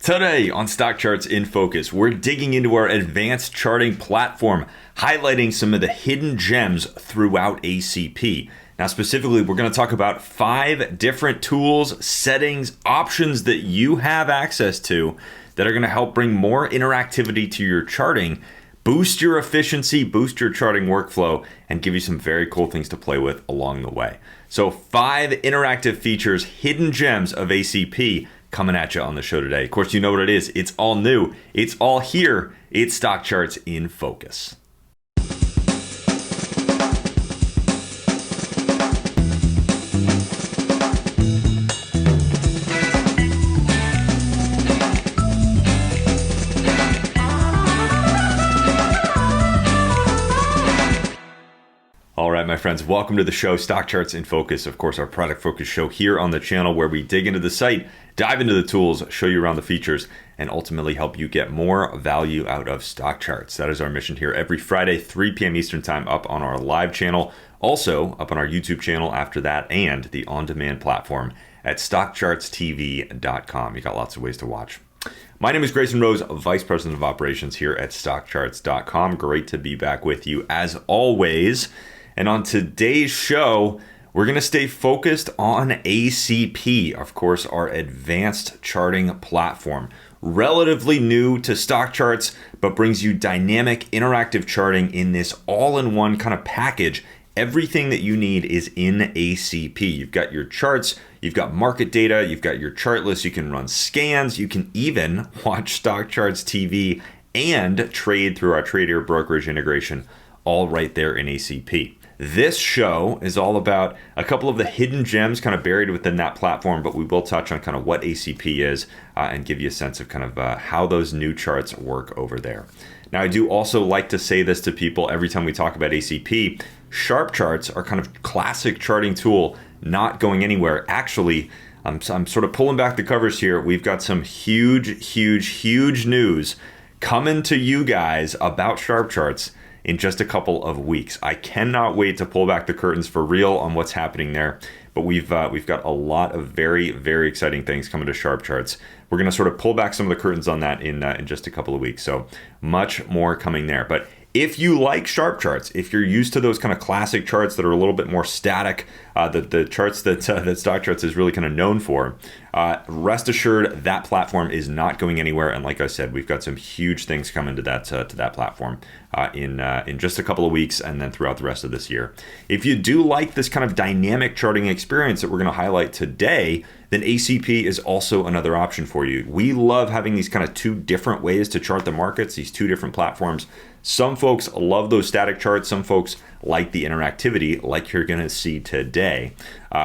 Today on StockCharts in Focus, we're digging into our advanced charting platform, highlighting some of the hidden gems throughout ACP. Now, specifically, we're going to talk about 5 different tools, settings, options that you have access to that are going to help bring more interactivity to your charting, boost your efficiency, boost your charting workflow, and give you some very cool things to play with along the way. So 5 interactive features, hidden gems of ACP coming at you on the show today. Of course, you know what it is. It's all new. It's all here. It's StockCharts in Focus. All right, my friends, welcome to the show, StockCharts in Focus. Of course, our product focus show here on the channel where we dig into the site, dive into the tools, show you around the features, and ultimately help you get more value out of StockCharts. That is our mission here every Friday, 3 p.m. Eastern Time, up on our live channel, also up on our YouTube channel after that, and the on-demand platform at StockChartsTV.com. You got lots of ways to watch. My name is Grayson Roze, Vice President of Operations here at StockCharts.com. Great to be back with you as always. And on today's show, we're going to stay focused on ACP, of course, our advanced charting platform. Relatively new to StockCharts, but brings you dynamic, interactive charting in this all-in-one kind of package. Everything that you need is in ACP. You've got your charts, you've got market data, you've got your chart list, you can run scans, you can even watch StockCharts TV and trade through our Trader brokerage integration, all right there in ACP. This show is all about a couple of the hidden gems kind of buried within that platform, but we will touch on kind of what ACP is and give you a sense of kind of how those new charts work over there. Now, I do also like to say this to people every time we talk about ACP. Sharp charts are kind of classic charting tool, not going anywhere. Actually, I'm sort of pulling back the covers here. We've got some huge news coming to you guys about sharp charts in just a couple of weeks. I cannot wait to pull back the curtains for real on what's happening there. But we've got a lot of very exciting things coming to sharp charts. We're going to sort of pull back some of the curtains on that in just a couple of weeks. So much more coming there. But if you like sharp charts, if you're used to those kind of classic charts that are a little bit more static, the charts that StockCharts is really kind of known for, rest assured that platform is not going anywhere. And like I said, we've got some huge things coming to that platform in just a couple of weeks and then throughout the rest of this year. If you do like this kind of dynamic charting experience that we're going to highlight today, then ACP is also another option for you. We love having these kind of 2 different ways to chart the markets, these 2 different platforms. Some folks love those static charts. Some folks like the interactivity like you're going to see today.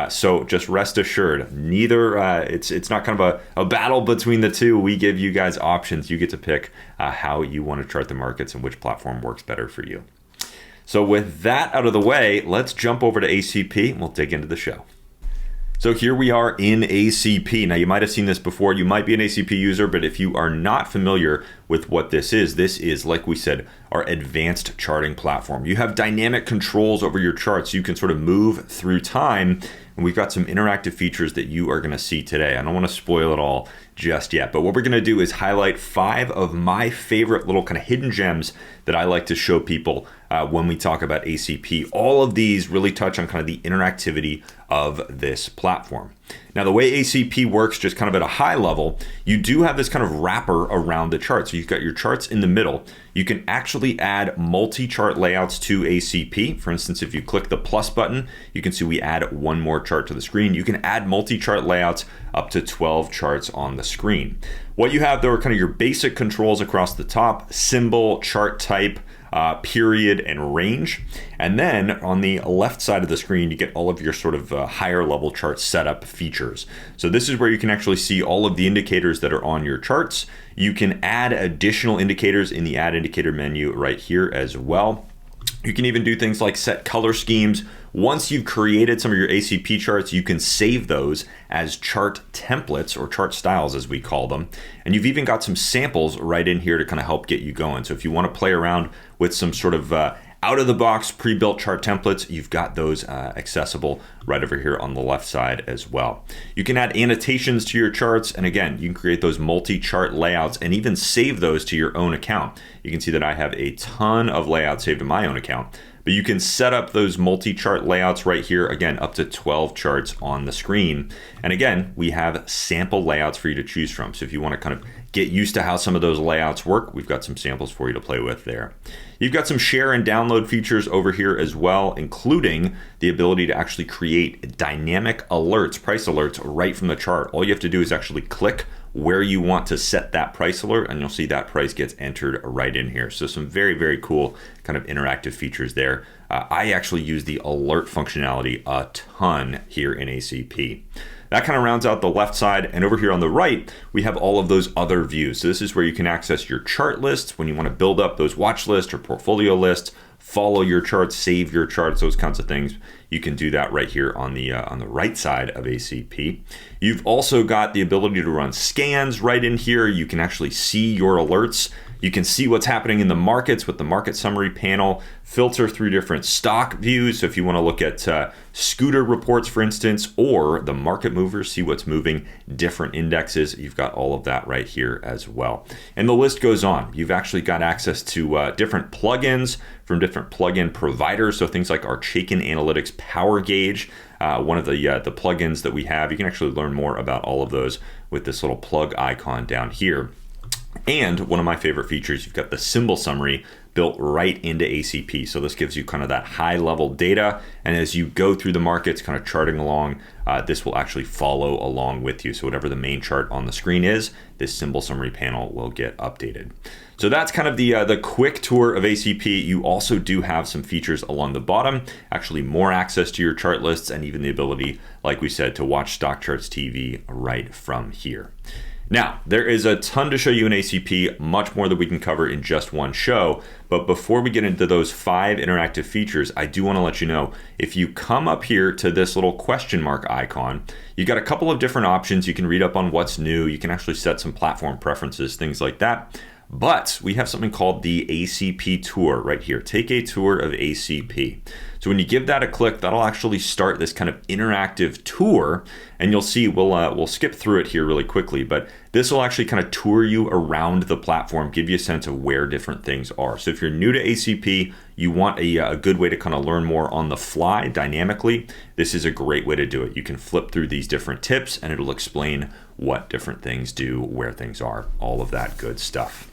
So just rest assured, neither it's not kind of a battle between the 2. We give you guys options. You get to pick how you want to chart the markets and which platform works better for you. So with that out of the way, let's jump over to ACP and we'll dig into the show. So here we are in ACP. Now, you might have seen this before. You might be an ACP user, but if you are not familiar with what this is, like we said, our advanced charting platform. You have dynamic controls over your charts. You can sort of move through time, and we've got some interactive features that you are going to see today. I don't want to spoil it all just yet, but what we're going to do is highlight 5 of my favorite little kind of hidden gems that I like to show people when we talk about ACP. All of these really touch on kind of the interactivity of this platform. Now, the way ACP works, just kind of at a high level, you do have this kind of wrapper around the chart. So you've got your charts in the middle. You can actually add multi-chart layouts to ACP. For instance, if you click the plus button, you can see we add 1 more chart to the screen. You can add multi-chart layouts up to 12 charts on the screen. What you have, though, are kind of your basic controls across the top: symbol, chart type, period, and range. And then on the left side of the screen, you get all of your sort of higher level chart setup features. So this is where you can actually see all of the indicators that are on your charts. You can add additional indicators in the add indicator menu right here as well. You can even do things like set color schemes. Once you've created some of your ACP charts, you can save those as chart templates, or chart styles as we call them. And you've even got some samples right in here to kind of help get you going. So if you want to play around with some sort of out of the box pre-built chart templates, you've got those accessible right over here on the left side as well. You can add annotations to your charts, and again, you can create those multi-chart layouts and even save those to your own account. You can see that I have a ton of layouts saved to my own account, but you can set up those multi-chart layouts right here, again, up to 12 charts on the screen. And again, we have sample layouts for you to choose from. So if you want to kind of get used to how some of those layouts work, we've got some samples for you to play with there. You've got some share and download features over here as well, including the ability to actually create dynamic alerts, price alerts, right from the chart. All you have to do is actually click where you want to set that price alert, and you'll see that price gets entered right in here. So some very, very cool kind of interactive features there. I actually use the alert functionality a ton here in ACP. That kind of rounds out the left side, and over here on the right, we have all of those other views. So this is where you can access your chart lists when you want to build up those watch lists or portfolio lists, follow your charts, save your charts, those kinds of things. You can do that right here on the right side of ACP. You've also got the ability to run scans right in here. You can actually see your alerts. You can see what's happening in the markets with the market summary panel, filter through different stock views. So if you want to look at scooter reports, for instance, or the market movers, see what's moving, different indexes, you've got all of that right here as well. And the list goes on. You've actually got access to different plugins from different plugin providers. So things like our Chaikin Analytics Power Gauge, one of the plugins that we have. You can actually learn more about all of those with this little plug icon down here. And one of my favorite features, you've got the symbol summary built right into ACP. So this gives you kind of that high level data. And as you go through the markets, kind of charting along, this will actually follow along with you. So whatever the main chart on the screen is, this symbol summary panel will get updated. So that's kind of the quick tour of ACP. You also do have some features along the bottom, actually more access to your chart lists, and even the ability, like we said, to watch StockCharts TV right from here. Now, there is a ton to show you in ACP, much more that we can cover in just one show. But before we get into those 5 interactive features, I do want to let you know, if you come up here to this little question mark icon, you got a couple of different options. You can read up on what's new. You can actually set some platform preferences, things like that. But we have something called the ACP tour right here. Take a tour of ACP. So when you give that a click, that'll actually start this kind of interactive tour, and you'll see we'll skip through it here really quickly, but this will actually kind of tour you around the platform, give you a sense of where different things are. So if you're new to ACP, you want a good way to kind of learn more on the fly dynamically, this is a great way to do it. You can flip through these different tips and it'll explain what different things do, where things are, all of that good stuff.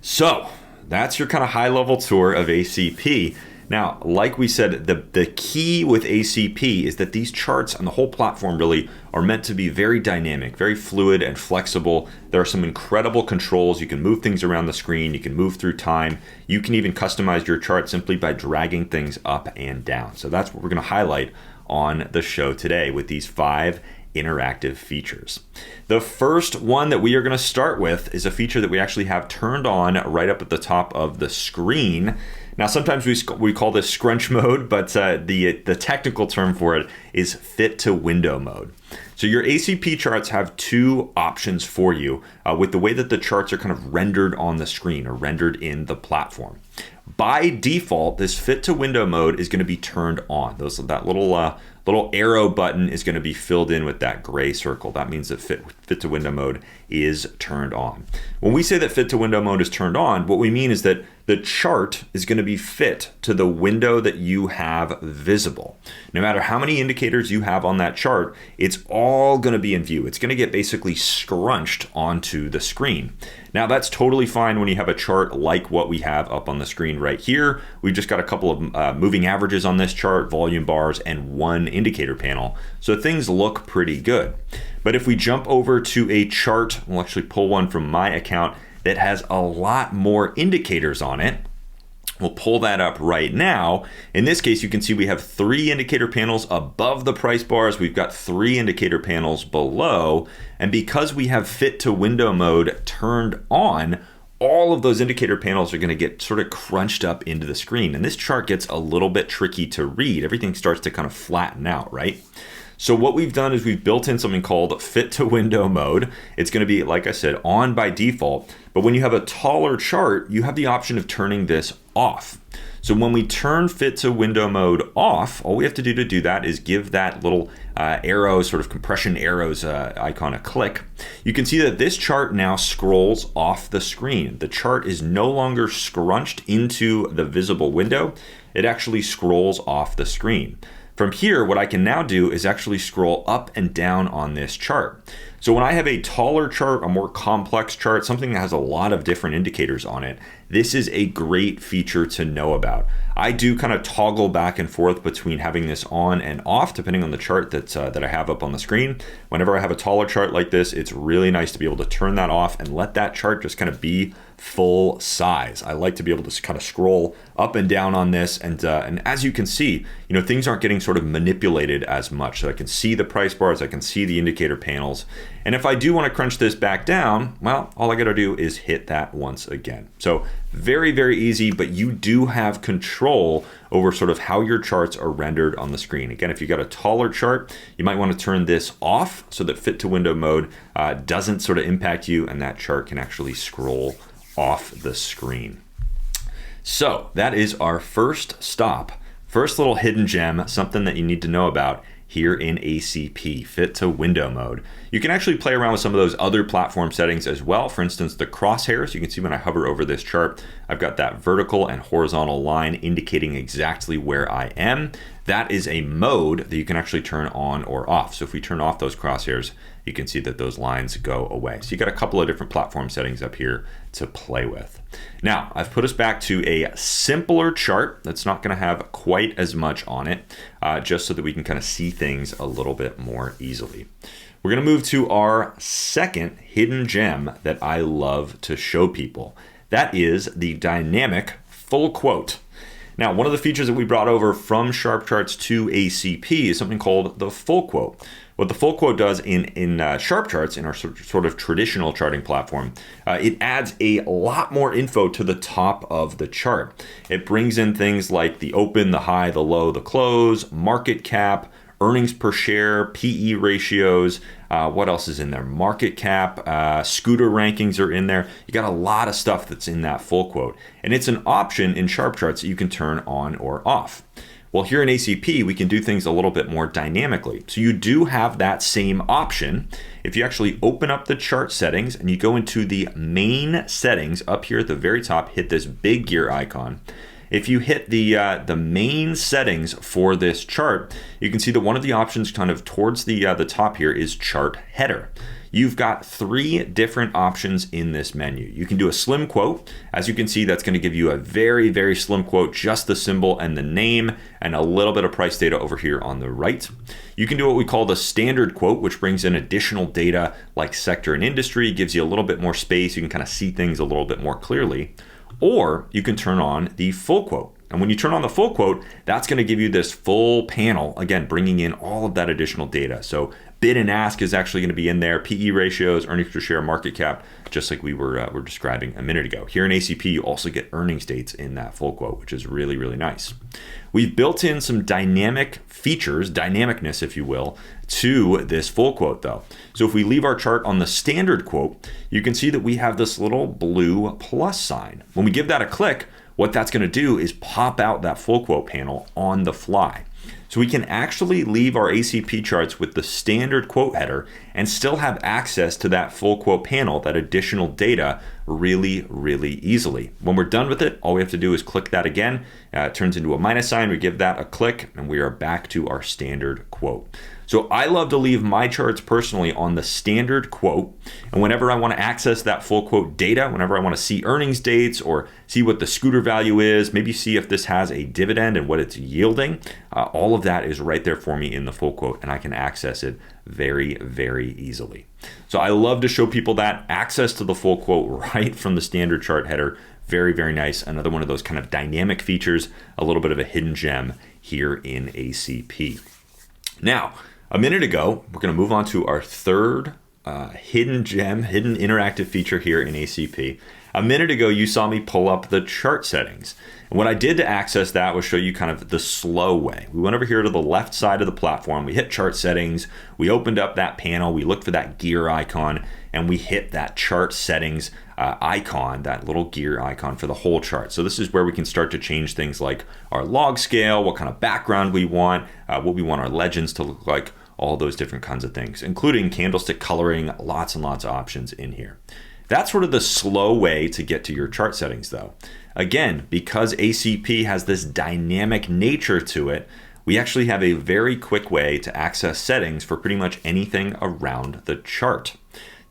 So that's your kind of high level tour of ACP. Now, like we said, the key with ACP is that these charts and the whole platform really are meant to be very dynamic, very fluid and flexible. There are some incredible controls. You can move things around the screen. You can move through time. You can even customize your chart simply by dragging things up and down. So that's what we're going to highlight on the show today with these 5 interactive features. The first one that we are going to start with is a feature that we actually have turned on right up at the top of the screen. Now, sometimes we call this scrunch mode, but the technical term for it is fit to window mode. So your ACP charts have 2 options for you with the way that the charts are kind of rendered on the screen or rendered in the platform. By default, this fit to window mode is going to be turned on. That little arrow button is going to be filled in with that gray circle. That means that fit to window mode is turned on. When we say that fit to window mode is turned on, what we mean is that the chart is going to be fit to the window that you have visible. No matter how many indicators you have on that chart, it's all going to be in view. It's going to get basically scrunched onto the screen. Now, that's totally fine when you have a chart like what we have up on the screen right here. We've just got a couple of moving averages on this chart, volume bars, and 1 indicator panel. So things look pretty good. But if we jump over to a chart, we'll actually pull one from my account that has a lot more indicators on it. We'll pull that up right now. In this case, you can see we have 3 indicator panels above the price bars. We've got 3 indicator panels below. And because we have fit to window mode turned on, all of those indicator panels are going to get sort of crunched up into the screen. And this chart gets a little bit tricky to read. Everything starts to kind of flatten out, right? So what we've done is we've built in something called fit to window mode. It's going to be, like I said, on by default. But when you have a taller chart, you have the option of turning this off. So when we turn fit to window mode off, all we have to do that is give that little arrow, sort of compression arrows icon a click. You can see that this chart now scrolls off the screen. The chart is no longer scrunched into the visible window. It actually scrolls off the screen. From here, what I can now do is actually scroll up and down on this chart. So when I have a taller chart, a more complex chart, something that has a lot of different indicators on it, this is a great feature to know about. I do kind of toggle back and forth between having this on and off, depending on the chart that I have up on the screen. Whenever I have a taller chart like this, it's really nice to be able to turn that off and let that chart just kind of be full size. I like to be able to kind of scroll up and down on this, and as you can see, things aren't getting sort of manipulated as much. So I can see the price bars, I can see the indicator panels, and if I do want to crunch this back down, well, all I got to do is hit that once again. So very, very easy, but you do have control over sort of how your charts are rendered on the screen. Again, if you got a taller chart, you might want to turn this off so that fit to window mode doesn't sort of impact you, and that chart can actually scroll off the screen. So that is our first stop, first little hidden gem, something that you need to know about here in ACP, fit to window mode. You can actually play around with some of those other platform settings as well. For instance, the crosshairs, you can see when I hover over this chart, I've got that vertical and horizontal line indicating exactly where I am. That is a mode that you can actually turn on or off. So if we turn off those crosshairs, you can see that those lines go away. So you got a couple of different platform settings up here to play with. Now, I've put us back to a simpler chart that's not going to have quite as much on it, just so that we can kind of see things a little bit more easily. We're going to move to our second hidden gem that I love to show people. That is the dynamic full quote. Now, one of the features that we brought over from SharpCharts to ACP is something called the full quote. What the full quote does in SharpCharts, in our sort of traditional charting platform, it adds a lot more info to the top of the chart. It brings in things like the open, the high, the low, the close, market cap, earnings per share, PE ratios. What else is in there? Market cap, scooter rankings are in there. You got a lot of stuff that's in that full quote. And it's an option in SharpCharts that you can turn on or off. Well, here in ACP, we can do things a little bit more dynamically. So you do have that same option. If you actually open up the chart settings and you go into the main settings up here at the very top, hit this big gear icon. If you hit the main settings for this chart, you can see that one of the options kind of towards the top here is chart header. You've got 3 different options in this menu. You can do a slim quote. As you can see, that's going to give you a very, very slim quote, just the symbol and the name and a little bit of price data over here on the right. You can do what we call the standard quote, which brings in additional data like sector and industry, gives you a little bit more space. You can kind of see things a little bit more clearly. Or you can turn on the full quote. And when you turn on the full quote, that's going to give you this full panel, again, bringing in all of that additional data. So bid and ask is actually going to be in there, PE ratios, earnings per share, market cap, just like we were describing a minute ago. Here in ACP, you also get earnings dates in that full quote, which is really, really nice. We've built in some dynamic features, dynamicness, if you will, to this full quote though. So if we leave our chart on the standard quote, you can see that we have this little blue plus sign. When we give that a click, what that's going to do is pop out that full quote panel on the fly. So we can actually leave our ACP charts with the standard quote header and still have access to that full quote panel, that additional data, really, really easily. When we're done with it, all we have to do is click that again. It turns into a minus sign. We give that a click and we are back to our standard quote. So I love to leave my charts personally on the standard quote. And whenever I want to access that full quote data, whenever I want to see earnings dates or see what the scooter value is, maybe see if this has a dividend and what it's yielding, all of that is right there for me in the full quote, and I can access it very, very easily. So I love to show people that access to the full quote right from the standard chart header. Very, very nice. Another one of those kind of dynamic features, a little bit of a hidden gem here in ACP. Now, a minute ago, we're going to move on to our third hidden gem, hidden interactive feature here in ACP. A minute ago, you saw me pull up the chart settings. And what I did to access that was show you kind of the slow way. We went over here to the left side of the platform. We hit chart settings. We opened up that panel. We looked for that gear icon, and we hit that chart settings icon, that little gear icon for the whole chart. So this is where we can start to change things like our log scale, what kind of background we want, what we want our legends to look like, all those different kinds of things, including candlestick coloring, lots and lots of options in here. That's sort of the slow way to get to your chart settings though. Again, because ACP has this dynamic nature to it, we actually have a very quick way to access settings for pretty much anything around the chart.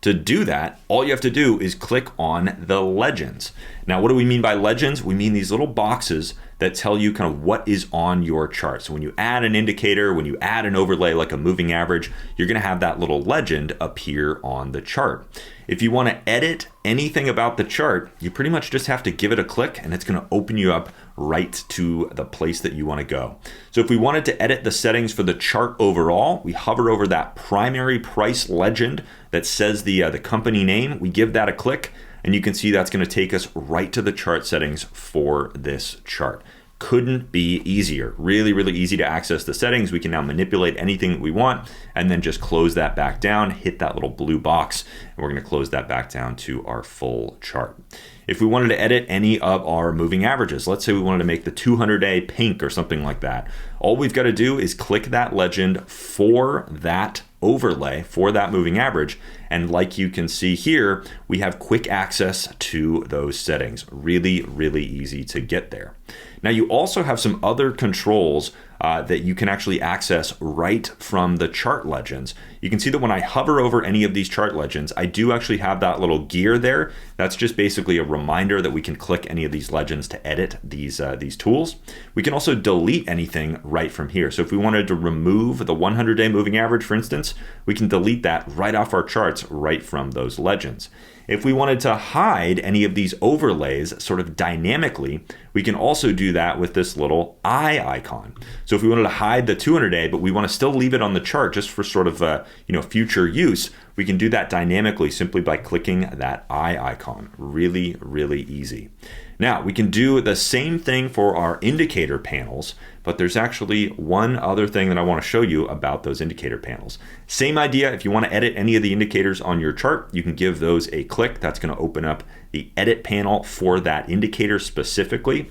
To do that, all you have to do is click on the legends. Now, what do we mean by legends? We mean these little boxes that tell you kind of what is on your chart. So when you add an indicator, when you add an overlay like a moving average, you're gonna have that little legend appear on the chart. If you wanna edit anything about the chart, you pretty much just have to give it a click and it's gonna open you up right to the place that you wanna go. So if we wanted to edit the settings for the chart overall, we hover over that primary price legend that says the company name, we give that a click, and you can see that's going to take us right to the chart settings for this chart. Couldn't be easier. Really, really easy to access the settings. We can now manipulate anything that we want and then just close that back down, hit that little blue box, and we're going to close that back down to our full chart. If we wanted to edit any of our moving averages, let's say we wanted to make the 200-day pink or something like that, all we've got to do is click that legend for that overlay, for that moving average, and like you can see here, we have quick access to those settings. Really, really easy to get there. Now you also have some other controls that you can actually access right from the chart legends. You can see that when I hover over any of these chart legends, I do actually have that little gear there. That's just basically a reminder that we can click any of these legends to edit these tools. We can also delete anything right from here. So if we wanted to remove the 100-day moving average, for instance, we can delete that right off our charts right from those legends. If we wanted to hide any of these overlays sort of dynamically, we can also do that with this little eye icon. So if we wanted to hide the 200-day, but we want to still leave it on the chart just for sort of future use, we can do that dynamically simply by clicking that eye icon. Really, really easy. Now, we can do the same thing for our indicator panels, but there's actually one other thing that I want to show you about those indicator panels. Same idea, if you want to edit any of the indicators on your chart, you can give those a click. That's going to open up the edit panel for that indicator specifically.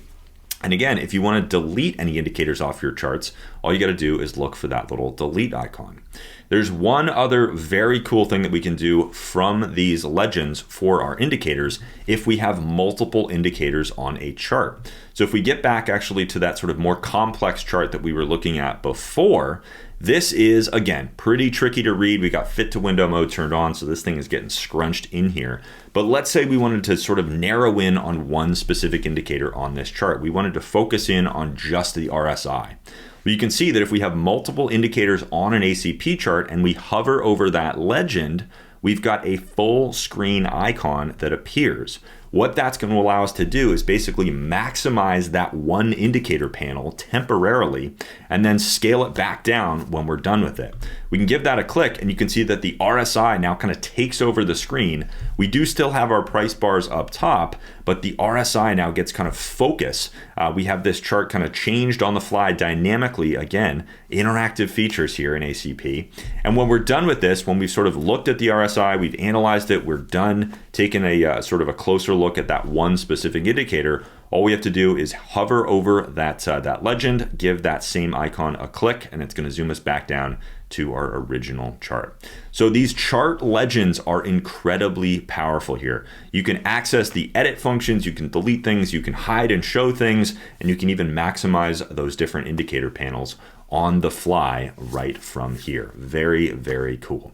And again, if you want to delete any indicators off your charts, all you got to do is look for that little delete icon. There's one other very cool thing that we can do from these legends for our indicators if we have multiple indicators on a chart. So if we get back actually to that sort of more complex chart that we were looking at before, this is, again, pretty tricky to read. We got fit to window mode turned on, so this thing is getting scrunched in here. But let's say we wanted to sort of narrow in on one specific indicator on this chart. We wanted to focus in on just the RSI. Well, you can see that if we have multiple indicators on an ACP chart and we hover over that legend, we've got a full screen icon that appears. What that's going to allow us to do is basically maximize that one indicator panel temporarily and then scale it back down when we're done with it. We can give that a click and you can see that the RSI now kind of takes over the screen. We do still have our price bars up top, but the RSI now gets kind of focus. We have this chart kind of changed on the fly dynamically. Again, interactive features here in ACP. And when we're done with this, when we've sort of looked at the RSI, we've analyzed it, we're done taking a sort of a closer look at that one specific indicator, all we have to do is hover over that legend, give that same icon a click, and it's going to zoom us back down to our original chart. So these chart legends are incredibly powerful here. You can access the edit functions, you can delete things, you can hide and show things, and you can even maximize those different indicator panels on the fly right from here. Very, very cool.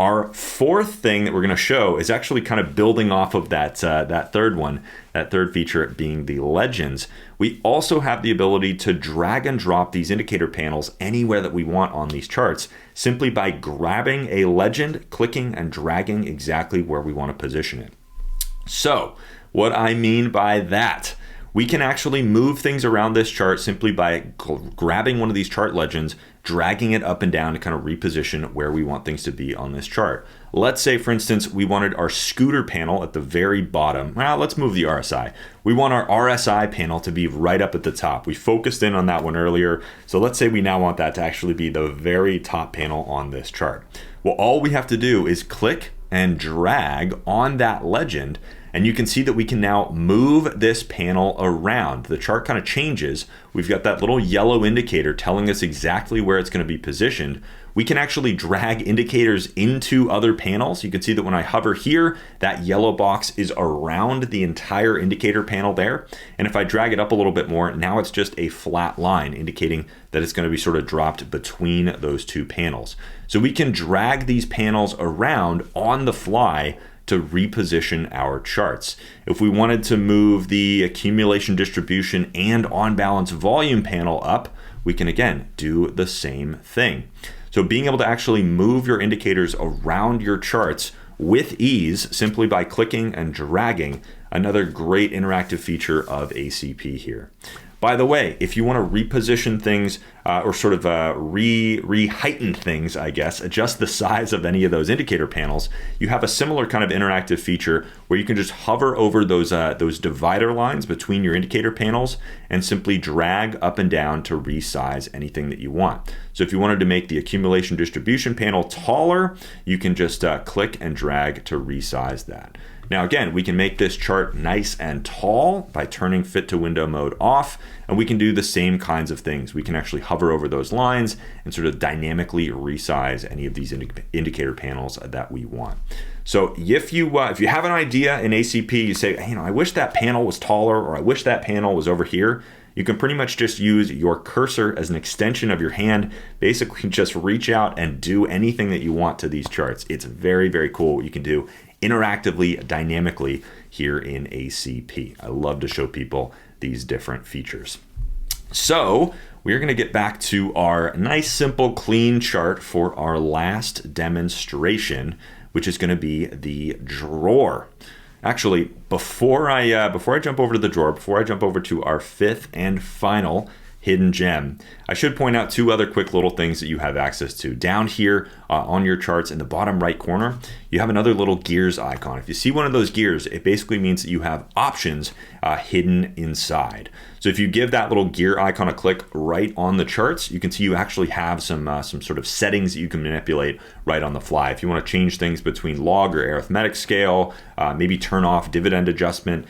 Our fourth thing that we're going to show is actually kind of building off of that third one, that third feature being the legends. We also have the ability to drag and drop these indicator panels anywhere that we want on these charts, simply by grabbing a legend, clicking and dragging exactly where we want to position it. So what I mean by that, we can actually move things around this chart simply by grabbing one of these chart legends, dragging it up and down to kind of reposition where we want things to be on this chart. Let's say, for instance, we wanted our scooter panel at the very bottom. Well, let's move the RSI. We want our RSI panel to be right up at the top. We focused in on that one earlier. So let's say we now want that to actually be the very top panel on this chart. Well, all we have to do is click and drag on that legend, and you can see that we can now move this panel around. The chart kind of changes. We've got that little yellow indicator telling us exactly where it's going to be positioned. We can actually drag indicators into other panels. You can see that when I hover here, that yellow box is around the entire indicator panel there. And if I drag it up a little bit more, now it's just a flat line indicating that it's going to be sort of dropped between those two panels. So we can drag these panels around on the fly to reposition our charts. If we wanted to move the accumulation distribution and on balance volume panel up, we can again do the same thing. So being able to actually move your indicators around your charts with ease simply by clicking and dragging, another great interactive feature of ACP here. By the way, if you want to reposition things or sort of re-heighten things, I guess, adjust the size of any of those indicator panels, you have a similar kind of interactive feature where you can just hover over those divider lines between your indicator panels and simply drag up and down to resize anything that you want. So if you wanted to make the accumulation distribution panel taller, you can just click and drag to resize that. Now again, we can make this chart nice and tall by turning fit to window mode off, and we can do the same kinds of things. We can actually hover over those lines and sort of dynamically resize any of these indicator panels that we want. So if you have an idea in ACP, you say, hey, I wish that panel was taller, or I wish that panel was over here, you can pretty much just use your cursor as an extension of your hand, basically just reach out and do anything that you want to these charts. It's very, very cool what you can do interactively, dynamically here in ACP. I love to show people these different features. So we're going to get back to our nice, simple, clean chart for our last demonstration, which is going to be the drawer. Actually, before I jump over to the drawer, before I jump over to our fifth and final hidden gem, I should point out two other quick little things that you have access to. Down here on your charts in the bottom right corner, you have another little gears icon. If you see one of those gears, it basically means that you have options hidden inside. So if you give that little gear icon a click right on the charts, you can see you actually have some sort of settings that you can manipulate right on the fly. If you want to change things between log or arithmetic scale, maybe turn off dividend adjustment,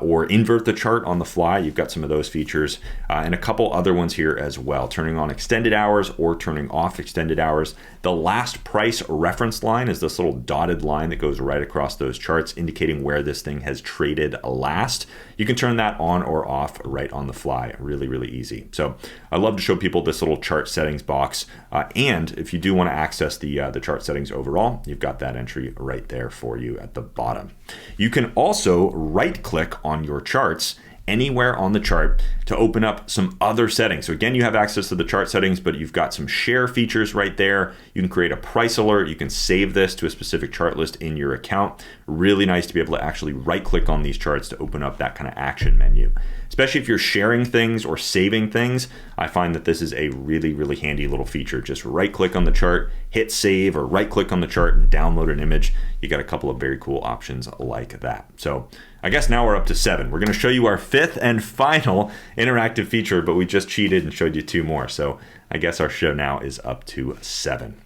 or invert the chart on the fly, you've got some of those features, and a couple other ones here as well, turning on extended hours or turning off extended hours. The last price reference line is this little dotted line that goes right across those charts, indicating where this thing has traded last. You can turn that on or off right on the fly. Really, really easy. So I love to show people this little chart settings box. And if you do want to access the chart settings overall, you've got that entry right there for you at the bottom. You can also right click on your charts anywhere on the chart to open up some other settings. So again, you have access to the chart settings, but you've got some share features right there. You can create a price alert. You can save this to a specific chart list in your account. Really nice to be able to actually right click on these charts to open up that kind of action menu. Especially if you're sharing things or saving things, I find that this is a really, really handy little feature. Just right click on the chart, hit save, or right click on the chart and download an image. You got a couple of very cool options like that. So I guess now we're up to 7. We're going to show you our fifth and final interactive feature, but we just cheated and showed you 2 more. So I guess our show now is up to 7.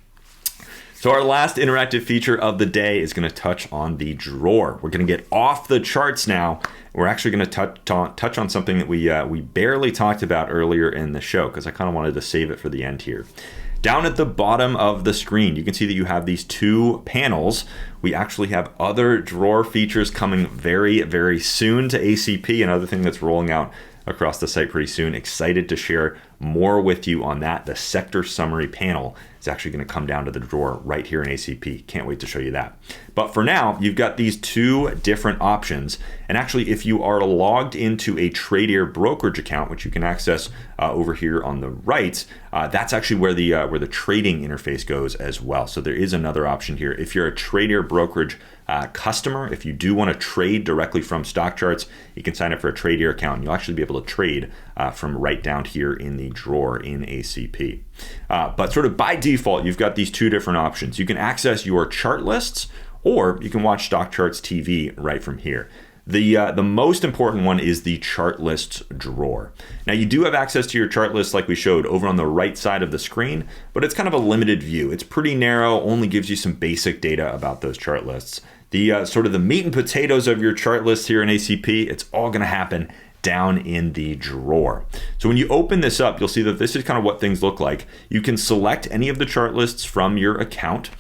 So our last interactive feature of the day is going to touch on the drawer. We're going to get off the charts now. We're actually going to touch on something that we barely talked about earlier in the show, because I kind of wanted to save it for the end here. Down at the bottom of the screen, you can see that you have these 2 panels. We actually have other drawer features coming very, very soon to ACP, another thing that's rolling out across the site pretty soon. Excited to share more with you on that. The sector summary panel is actually going to come down to the drawer right here in ACP. Can't wait to show you that. But for now, you've got these two different options. And actually, if you are logged into a Tradier brokerage account, which you can access over here on the right, that's actually where the trading interface goes as well. So there is another option here. If you're a Tradier brokerage customer, if you do want to trade directly from StockCharts, you can sign up for a Tradier account and you'll actually be able to trade from right down here in the drawer in ACP. But sort of by default, you've got these two different options. You can access your chart lists, or you can watch StockCharts TV right from here. The most important one is the chart lists drawer. Now you do have access to your chart lists like we showed over on the right side of the screen, but it's kind of a limited view. It's pretty narrow, only gives you some basic data about those chart lists. The sort of the meat and potatoes of your chart lists here in ACP, it's all gonna happen down in the drawer. So when you open this up, you'll see that this is kind of what things look like. You can select any of the chart lists from your account.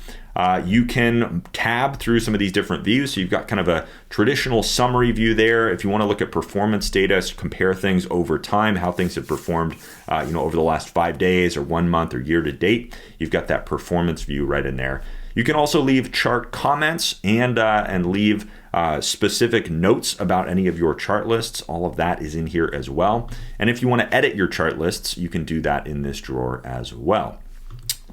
You can tab through some of these different views. So you've got kind of a traditional summary view there. If you want to look at performance data, compare things over time, how things have performed, over the last 5 days or 1 month or year to date, you've got that performance view right in there. You can also leave chart comments and leave specific notes about any of your chart lists. All of that is in here as well. And if you want to edit your chart lists, you can do that in this drawer as well.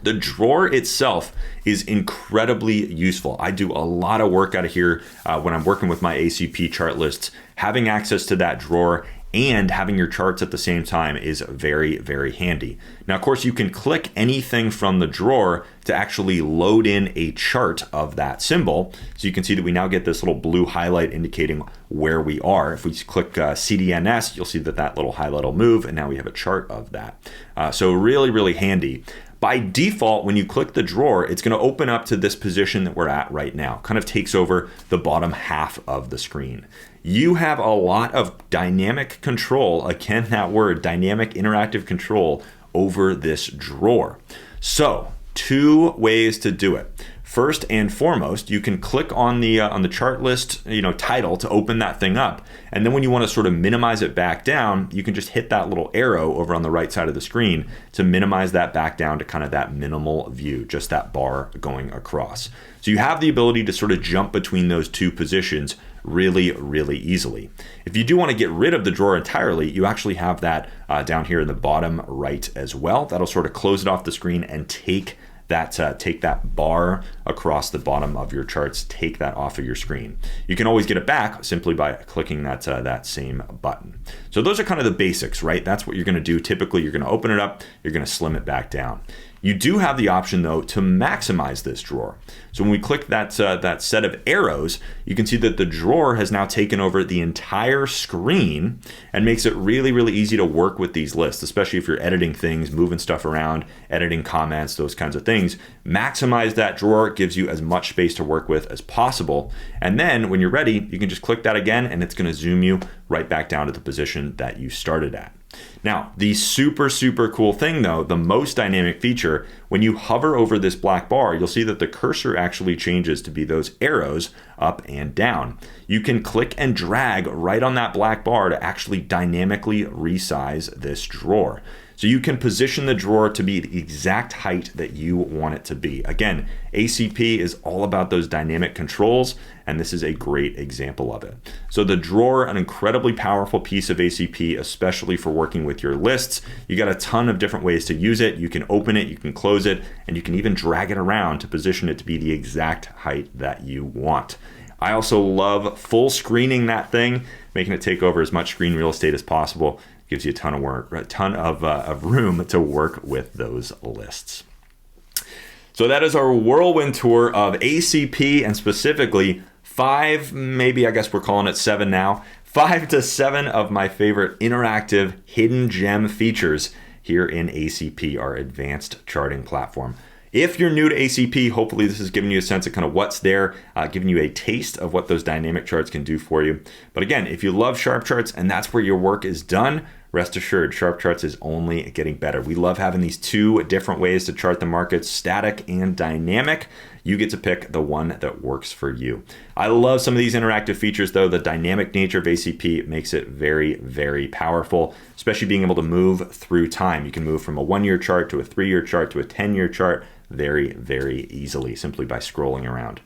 The drawer itself is incredibly useful. I do a lot of work out of here when I'm working with my ACP chart lists. Having access to that drawer and having your charts at the same time is very, very handy. Now, of course, you can click anything from the drawer to actually load in a chart of that symbol. So you can see that we now get this little blue highlight indicating where we are. If we click CDNS, you'll see that little highlight will move, and now we have a chart of that. So really, really handy. By default, when you click the drawer, it's going to open up to this position that we're at right now. Kind of takes over the bottom half of the screen. You have a lot of dynamic control, again, that word, dynamic interactive control over this drawer. So, two ways to do it. First and foremost, you can click on the chart list, title to open that thing up. And then when you want to sort of minimize it back down, you can just hit that little arrow over on the right side of the screen to minimize that back down to kind of that minimal view, just that bar going across. So you have the ability to sort of jump between those two positions really, really easily. If you do want to get rid of the drawer entirely, you actually have that down here in the bottom right as well. That'll sort of close it off the screen and take that bar across the bottom of your charts, take that off of your screen. You can always get it back simply by clicking that same button. So those are kind of the basics, right? That's what you're going to do. Typically, you're going to open it up, you're going to slim it back down. You do have the option, though, to maximize this drawer. So when we click that set of arrows, you can see that the drawer has now taken over the entire screen and makes it really, really easy to work with these lists, especially if you're editing things, moving stuff around, editing comments, those kinds of things. Maximize that drawer. It gives you as much space to work with as possible. And then when you're ready, you can just click that again, and it's going to zoom you right back down to the position that you started at. Now, the super, super cool thing though, the most dynamic feature, when you hover over this black bar, you'll see that the cursor actually changes to be those arrows up and down. You can click and drag right on that black bar to actually dynamically resize this drawer. So you can position the drawer to be the exact height that you want it to be. Again, ACP is all about those dynamic controls, and this is a great example of it. So the drawer, an incredibly powerful piece of ACP, especially for working with your lists. You got a ton of different ways to use it. You can open it, you can close it, and you can even drag it around to position it to be the exact height that you want. I also love full screening that thing, making it take over as much screen real estate as possible. Gives you a ton of room to work with those lists. So that is our whirlwind tour of ACP, and specifically 5, maybe I guess we're calling it 7 now, 5 to 7 of my favorite interactive hidden gem features here in ACP, our advanced charting platform. If you're new to ACP, hopefully this has given you a sense of kind of what's there, giving you a taste of what those dynamic charts can do for you. But again, if you love sharp charts and that's where your work is done, rest assured, SharpCharts is only getting better. We love having these two different ways to chart the markets, static and dynamic. You get to pick the one that works for you. I love some of these interactive features though. The dynamic nature of ACP makes it very, very powerful, especially being able to move through time. You can move from a 1-year chart to a 3-year chart to a 10-year chart very, very easily simply by scrolling around.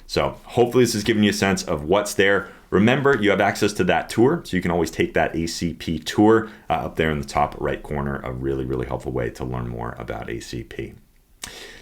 So hopefully this has given you a sense of what's there. Remember, you have access to that tour, so you can always take that ACP tour up there in the top right corner, a really, really helpful way to learn more about ACP.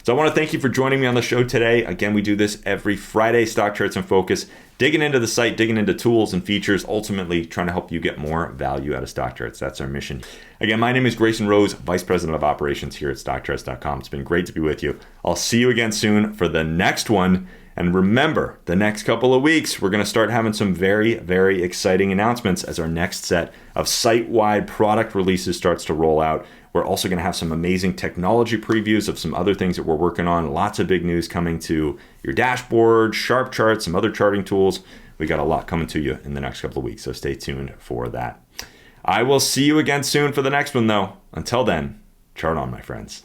So I want to thank you for joining me on the show today. Again, we do this every Friday, Stock Charts in Focus, digging into the site, digging into tools and features, ultimately trying to help you get more value out of Stock Charts. That's our mission. Again, my name is Grayson Roze, Vice President of Operations here at StockCharts.com. It's been great to be with you. I'll see you again soon for the next one. And remember, the next couple of weeks, we're going to start having some very, very exciting announcements as our next set of site-wide product releases starts to roll out. We're also going to have some amazing technology previews of some other things that we're working on. Lots of big news coming to your dashboard, SharpCharts, some other charting tools. We got a lot coming to you in the next couple of weeks, so stay tuned for that. I will see you again soon for the next one, though. Until then, chart on, my friends.